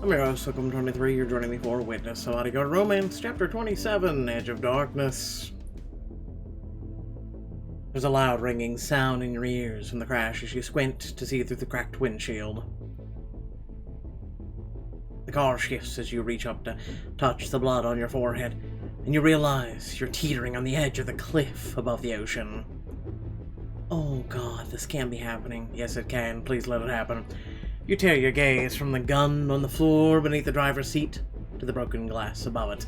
I'm your host, Welcome 23. You're joining me for Witness, Bodyguard Romance, Chapter 27, Edge of Darkness. There's a loud ringing sound in your ears from the crash as you squint to see through the cracked windshield. The car shifts as you reach up to touch the blood on your forehead, and you realize you're teetering on the edge of the cliff above the ocean. Oh god, this can't be happening. Yes, it can. Please let it happen. You tear your gaze from the gun on the floor beneath the driver's seat to the broken glass above it.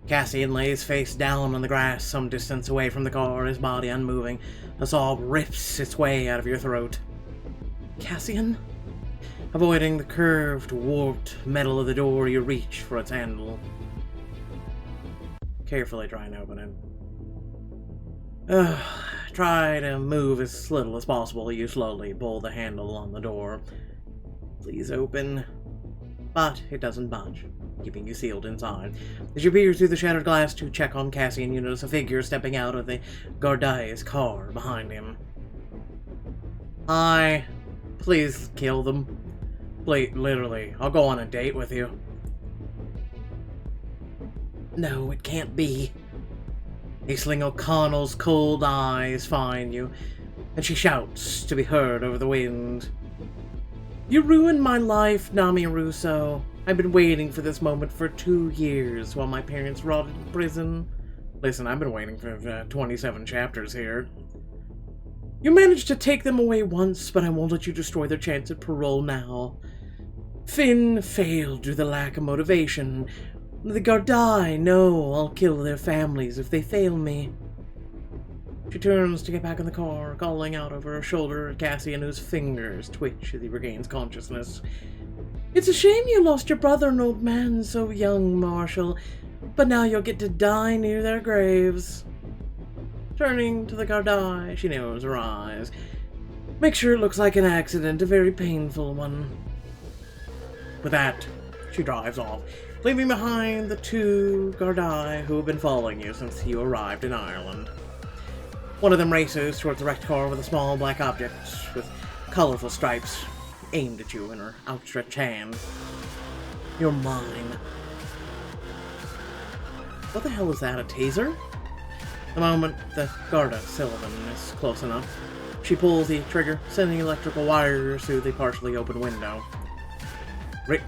Cassian lays face down on the grass some distance away from the car, his body unmoving. A sob rips its way out of your throat. Cassian? Avoiding the curved, warped metal of the door, you reach for its handle. Carefully try and open it. Try to move as little as possible. You slowly pull the handle on the door. Please open. But it doesn't budge, keeping you sealed inside. As you peer through the shattered glass to check on Cassian, you notice a figure stepping out of the Gardai's car behind him. Hi. Please kill them. Please, literally, I'll go on a date with you. No, it can't be. Aisling O'Connell's cold eyes find you, and she shouts to be heard over the wind. You ruined my life, Nami Russo. I've been waiting for this moment for 2 years while my parents rotted in prison. Listen, I've been waiting for 27 chapters here. You managed to take them away once, but I won't let you destroy their chance at parole now. Finn failed due to the lack of motivation. The Gardai know I'll kill their families if they fail me. She turns to get back in the car, calling out over her shoulder at Cassian, whose fingers twitch as he regains consciousness. It's a shame you lost your brother and old man so young, Marshal, but now you'll get to die near their graves. Turning to the Gardai, she narrows her eyes. Make sure it looks like an accident, a very painful one. With that, she drives off, leaving behind the 2 Gardai who have been following you since you arrived in Ireland. One of them races towards the wrecked car with a small black object with colorful stripes aimed at you in her outstretched hand. You're mine. What the hell is that, a taser? The moment the Garda Sullivan is close enough, she pulls the trigger, sending electrical wires through the partially open window. Really?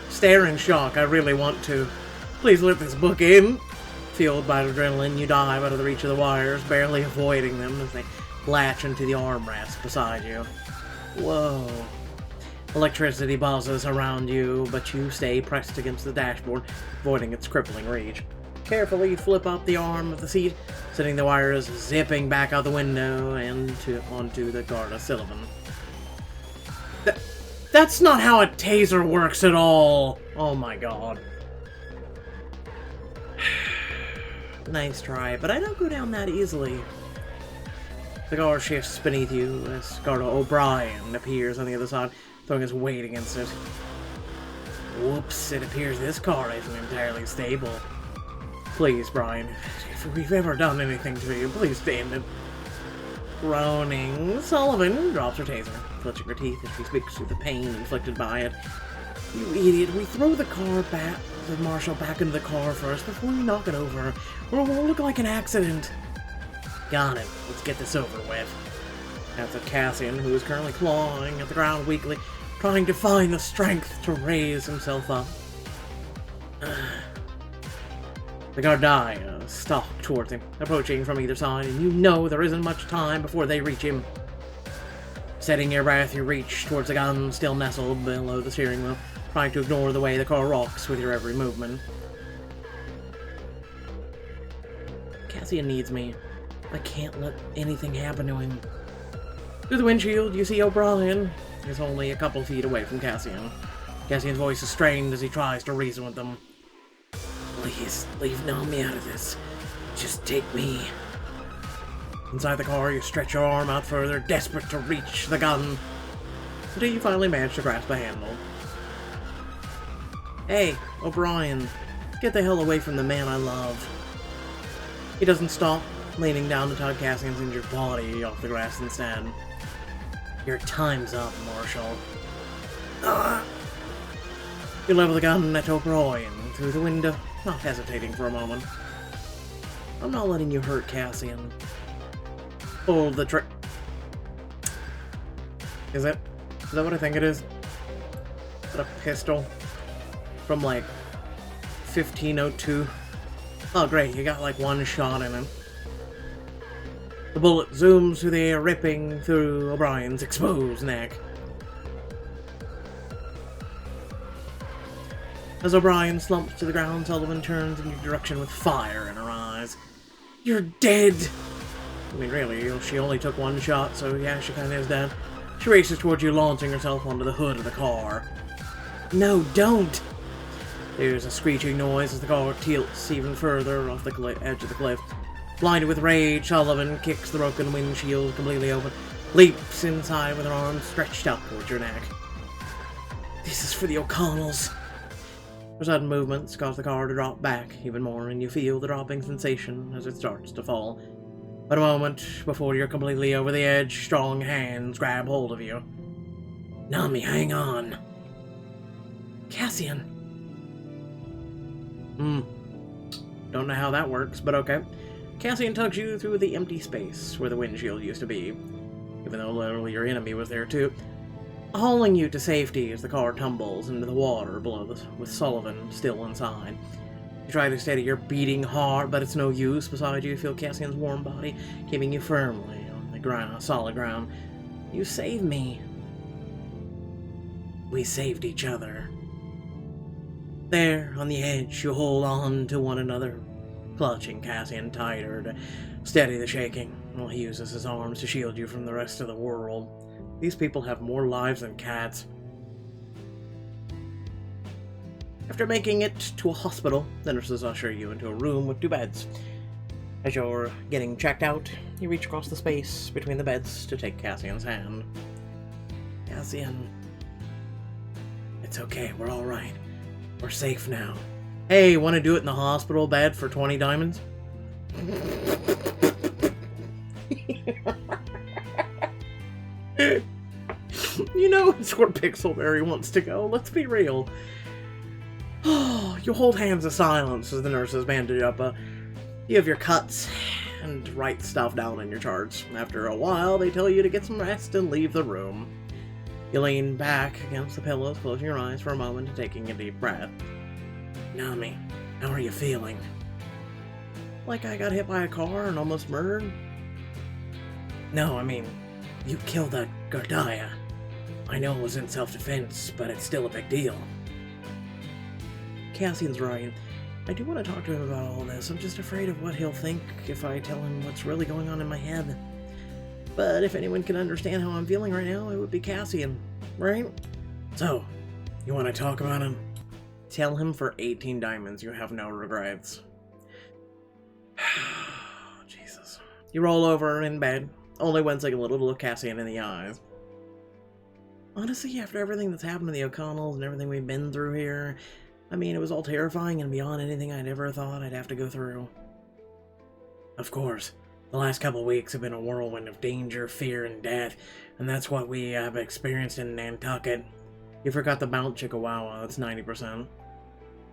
Stare in shock, I really want to. Please let this book in. Fueled by adrenaline, you dive out of the reach of the wires, barely avoiding them as they latch into the armrest beside you. Whoa. Electricity buzzes around you, but you stay pressed against the dashboard, avoiding its crippling reach. Carefully flip up the arm of the seat, sending the wires zipping back out the window and onto the Garda Sullivan. That's not how a taser works at all! Oh my god. Nice try, but I don't go down that easily. The car shifts beneath you as Garda O'Brien appears on the other side, throwing his weight against it. Whoops, it appears this car isn't entirely stable. Please, Brian, if we've ever done anything to you, please stand it. Groaning, Sullivan drops her taser, clutching her teeth as she speaks through the pain inflicted by it. You idiot, we throw the car back, the Marshal back into the car first before you knock it over, or it won't look like an accident. Got it, let's get this over with. That's a Cassian, who is currently clawing at the ground weakly, trying to find the strength to raise himself up. The Gardai stalk towards him, approaching from either side, and you know there isn't much time before they reach him. Setting your breath, you reach towards the gun, still nestled below the steering wheel, trying to ignore the way the car rocks with your every movement. Cassian needs me. I can't let anything happen to him. Through the windshield, you see O'Brien. He's only a couple feet away from Cassian. Cassian's voice is strained as he tries to reason with them. Please, leave Nami out of this. Just take me. Inside the car, you stretch your arm out further, desperate to reach the gun, until you finally manage to grasp the handle. Hey, O'Brien, get the hell away from the man I love. He doesn't stop, leaning down to tug Cassian's injured body off the grass instead. Your time's up, Marshal. You level the gun at O'Brien through the window, not hesitating for a moment. I'm not letting you hurt Cassian. Pull the trick. Is that what I think it is? Is that a pistol? From like 1502? Oh great, you got like one shot in him. The bullet zooms through the air, ripping through O'Brien's exposed neck. As O'Brien slumps to the ground, Sullivan turns in your direction with fire in her eyes. You're dead! I mean, really, she only took one shot, so yeah, she kinda is dead. She races towards you, launching herself onto the hood of the car. No, don't! There's a screeching noise as the car tilts even further off the edge of the cliff. Blinded with rage, Sullivan kicks the broken windshield completely open, leaps inside with her arms stretched out towards your neck. This is for the O'Connells. Her sudden movements cause the car to drop back even more, and you feel the dropping sensation as it starts to fall. But a moment before you're completely over the edge, strong hands grab hold of you. Nami, hang on. Cassian. Don't know how that works, but okay. Cassian tugs you through the empty space where the windshield used to be, even though literally your enemy was there too, hauling you to safety as the car tumbles into the water below with Sullivan still inside. You try to steady your beating heart, but it's no use. Beside you feel Cassian's warm body keeping you firmly on the ground, solid ground. You saved me. We saved each other. There, on the edge, you hold on to one another, clutching Cassian tighter to steady the shaking, while he uses his arms to shield you from the rest of the world. These people have more lives than cats. After making it to a hospital, the nurses usher you into a room with 2 beds. As you're getting checked out, you reach across the space between the beds to take Cassian's hand. Cassian. It's okay, we're alright. We're safe now. Hey, want to do it in the hospital bed for 20 diamonds? You know it's where Pixelberry wants to go, let's be real. You hold hands of silence as the nurses bandage up. You have your cuts and write stuff down in your charts. After a while, they tell you to get some rest and leave the room. You lean back against the pillows, closing your eyes for a moment and taking a deep breath. Nami, how are you feeling? Like I got hit by a car and almost murdered? No, I mean, you killed that Gardaya. I know it was in self-defense, but it's still a big deal. Cassian's right. I do want to talk to him about all this. I'm just afraid of what he'll think if I tell him what's really going on in my head. But if anyone can understand how I'm feeling right now, it would be Cassian, right? So, you want to talk about him? Tell him for 18 diamonds you have no regrets. Jesus. You roll over in bed, only wincing a little to look Cassian in the eyes. Honestly, after everything that's happened to the O'Connells and everything we've been through here, I mean, it was all terrifying and beyond anything I'd ever thought I'd have to go through. Of course, the last couple of weeks have been a whirlwind of danger, fear, and death, and that's what we have experienced in Nantucket. You forgot the Mount Chickawawa, that's 90%.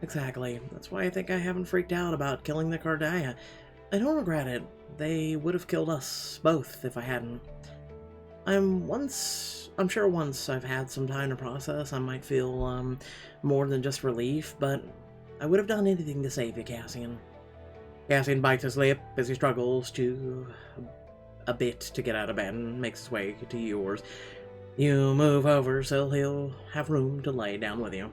Exactly, that's why I think I haven't freaked out about killing the Cardaya. I don't regret it. They would have killed us both if I hadn't. I'm sure once I've had some time to process, I might feel, more than just relief, but I would have done anything to save you, Cassian. Cassian bites his lip as he struggles a bit to get out of bed and makes his way to yours. You move over so he'll have room to lay down with you.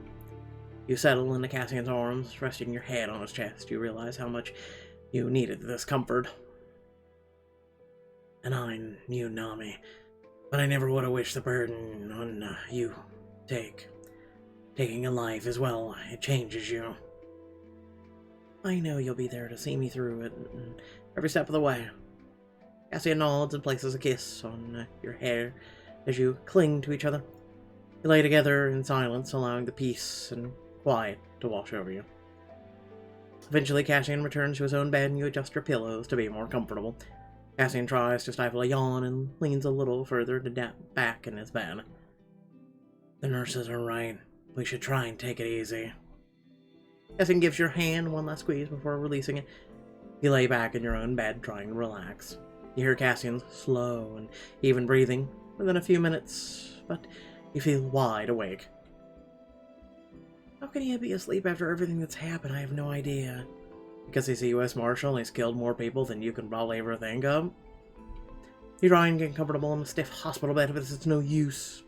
You settle into Cassian's arms, resting your head on his chest. You realize how much you needed this comfort. And I knew Nami, but I never would have wished the burden on you. Taking a life as well, it changes you. I know you'll be there to see me through it every step of the way. Cassian nods and places a kiss on your hair as you cling to each other. You lay together in silence, allowing the peace and quiet to wash over you. Eventually, Cassian returns to his own bed and you adjust your pillows to be more comfortable. Cassian tries to stifle a yawn and leans a little further back in his bed. The nurses are right. We should try and take it easy. Cassian gives your hand one last squeeze before releasing it. You lay back in your own bed, trying to relax. You hear Cassian's slow and even breathing within a few minutes, but you feel wide awake. How can he be asleep after everything that's happened? I have no idea. Because he's a U.S. Marshal and he's killed more people than you can probably ever think of. You try and get comfortable in the stiff hospital bed, but it's no use.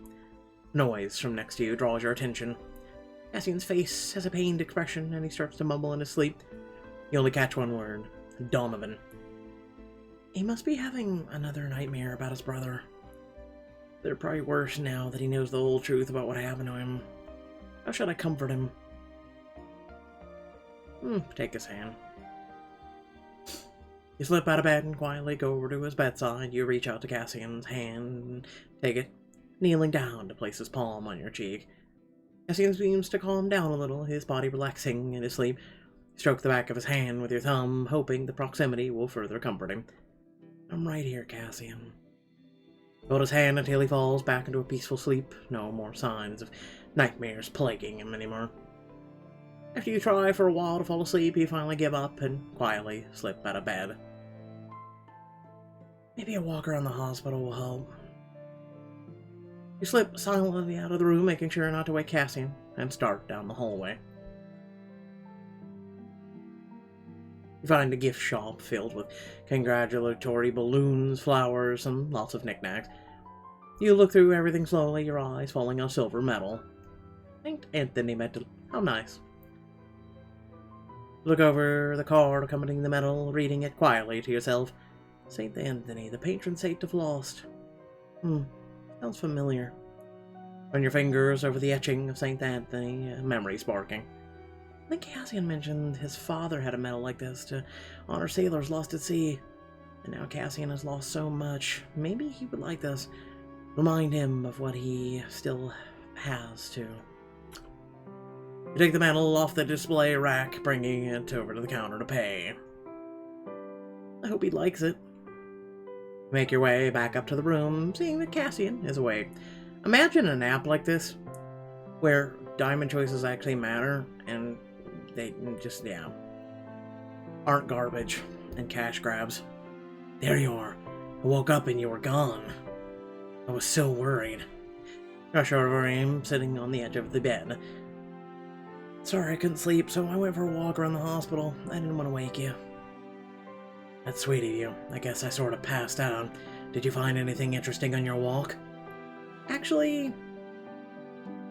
Noise from next to you draws your attention. Cassian's face has a pained expression, and he starts to mumble in his sleep. You only catch one word. Donovan. He must be having another nightmare about his brother. They're probably worse now that he knows the whole truth about what happened to him. How should I comfort him? Take his hand. You slip out of bed and quietly go over to his bedside. You reach out to Cassian's hand and take it, kneeling down to place his palm on your cheek. Cassian seems to calm down a little, his body relaxing in his sleep. You stroke the back of his hand with your thumb, hoping the proximity will further comfort him. I'm right here, Cassian. Hold his hand until he falls back into a peaceful sleep. No more signs of nightmares plaguing him anymore. After you try for a while to fall asleep, you finally give up and quietly slip out of bed. Maybe a walk around the hospital will help. You slip silently out of the room, making sure not to wake Cassian, and start down the hallway. You find a gift shop filled with congratulatory balloons, flowers, and lots of knickknacks. You look through everything slowly, your eyes falling on silver medal. St. Anthony medal. How nice. Look over the card accompanying the medal, reading it quietly to yourself. St. Anthony, the patron saint of lost. Sounds familiar. Run your fingers over the etching of St. Anthony, memory sparking. I think Cassian mentioned his father had a medal like this to honor sailors lost at sea. And now Cassian has lost so much. Maybe he would like this. Remind him of what he still has to. You take the medal off the display rack, bringing it over to the counter to pay. I hope he likes it. You make your way back up to the room, seeing that Cassian is awake. Imagine an app like this, where diamond choices actually matter, and they just, aren't garbage and cash grabs. There you are. I woke up and you were gone. I was so worried. Rush over him, sitting on the edge of the bed. Sorry I couldn't sleep, so I went for a walk around the hospital. I didn't want to wake you. That's sweet of you. I guess I sort of passed out. Did you find anything interesting on your walk? Actually,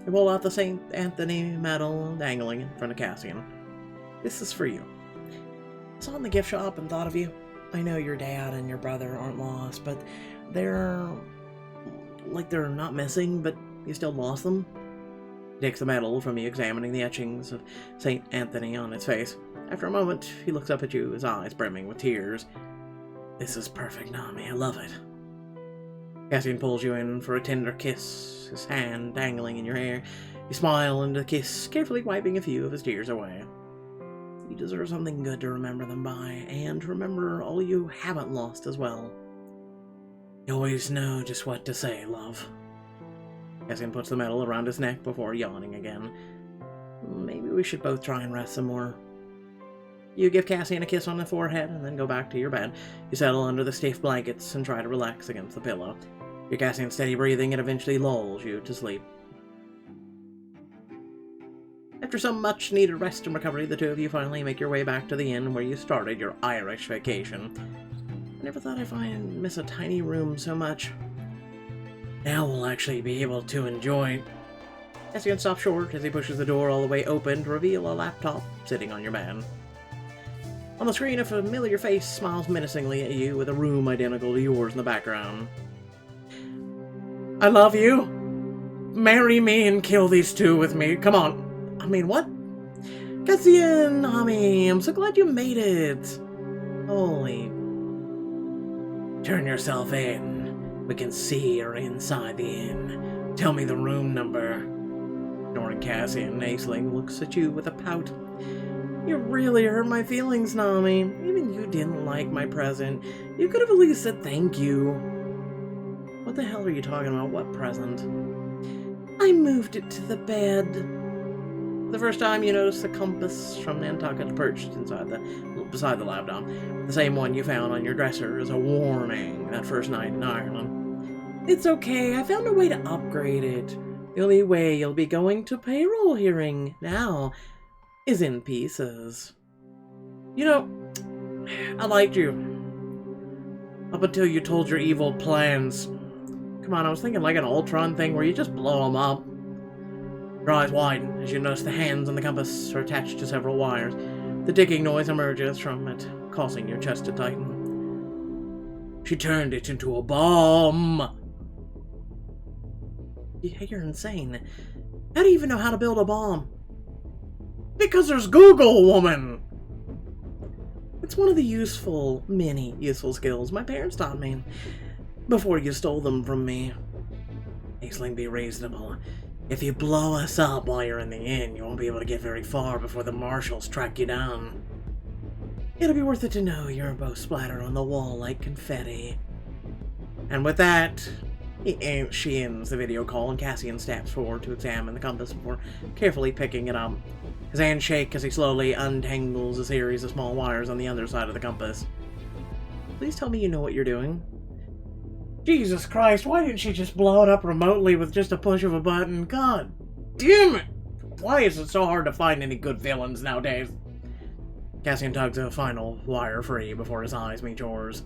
you pull out the St. Anthony medal dangling in front of Cassian. This is for you. I saw in the gift shop and thought of you. I know your dad and your brother aren't lost, but they're not missing, but you still lost them. He takes the medal from you, examining the etchings of St. Anthony on its face. After a moment, he looks up at you, his eyes brimming with tears. This is perfect, Nami. I love it. Cassian pulls you in for a tender kiss, his hand dangling in your hair. You smile into the kiss, carefully wiping a few of his tears away. You deserve something good to remember them by, and remember all you haven't lost as well. You always know just what to say, love. Cassian puts the medal around his neck before yawning again. Maybe we should both try and rest some more. You give Cassian a kiss on the forehead and then go back to your bed. You settle under the stiff blankets and try to relax against the pillow. Your Cassian's steady breathing and eventually lulls you to sleep. After some much-needed rest and recovery, the two of you finally make your way back to the inn where you started your Irish vacation. I never thought I'd miss a tiny room so much. Now we'll actually be able to enjoy. Cassian stops short as he pushes the door all the way open to reveal a laptop sitting on your bed. On the screen, a familiar face smiles menacingly at you with a room identical to yours in the background. I love you. Marry me and kill these two with me. Come on. I mean, what? Cassian, Nami, I'm so glad you made it. Holy. Turn yourself in. We can see you're inside the inn. Tell me the room number. Ignoring Cassian, Aisling looks at you with a pout. You really hurt my feelings, Nami. Even you didn't like my present. You could have at least said thank you. What the hell are you talking about? What present? I moved it to the bed. The first time you noticed the compass from Nantucket perched beside the laptop. The same one you found on your dresser as a warning that first night in Ireland. It's okay, I found a way to upgrade it. The only way you'll be going to payroll hearing now is in pieces. You know, I liked you. Up until you told your evil plans. Come on, I was thinking like an Ultron thing where you just blow them up. Your eyes widen as you notice the hands on the compass are attached to several wires. The ticking noise emerges from it, causing your chest to tighten. She turned it into a bomb. Yeah, you're insane. How do you even know how to build a bomb? Because there's Google, woman! It's one of the many useful skills my parents taught me before you stole them from me. Aisling, be reasonable. If you blow us up while you're in the inn, you won't be able to get very far before the Marshals track you down. It'll be worth it to know you're both splattered on the wall like confetti. And with that, she ends the video call, and Cassian steps forward to examine the compass before carefully picking it up. His hands shake as he slowly untangles a series of small wires on the other side of the compass. Please tell me you know what you're doing. Jesus Christ, why didn't she just blow it up remotely with just a push of a button? God damn it! Why is it so hard to find any good villains nowadays? Cassian tugs a final wire free before his eyes meet yours.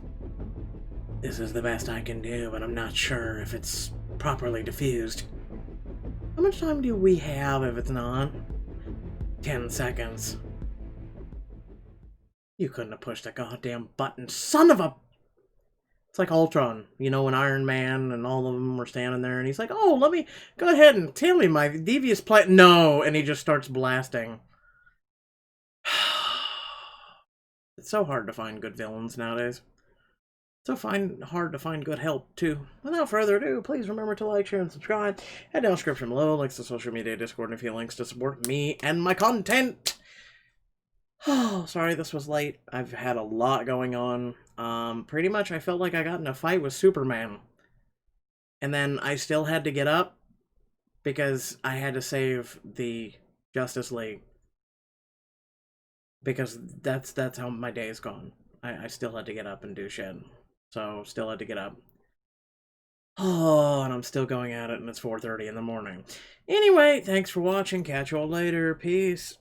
This is the best I can do, but I'm not sure if it's properly diffused. How much time do we have if it's not? 10 seconds. You couldn't have pushed a goddamn button, son of a... It's like Ultron, you know, when Iron Man and all of them were standing there, and he's like, oh, let me go ahead and tell me my devious plan. No, and he just starts blasting. It's so hard to find good villains nowadays. So hard to find good help, too. Without further ado, please remember to like, share, and subscribe. Head down the description below, links to social media, Discord, and a few links to support me and my content. Oh, sorry this was late. I've had a lot going on. Pretty much I felt like I got in a fight with Superman. And then I still had to get up because I had to save the Justice League. Because that's how my day is gone. I still had to get up and do shit. So, still had to get up. Oh, and I'm still going at it, and it's 4:30 in the morning. Anyway, thanks for watching. Catch you all later. Peace.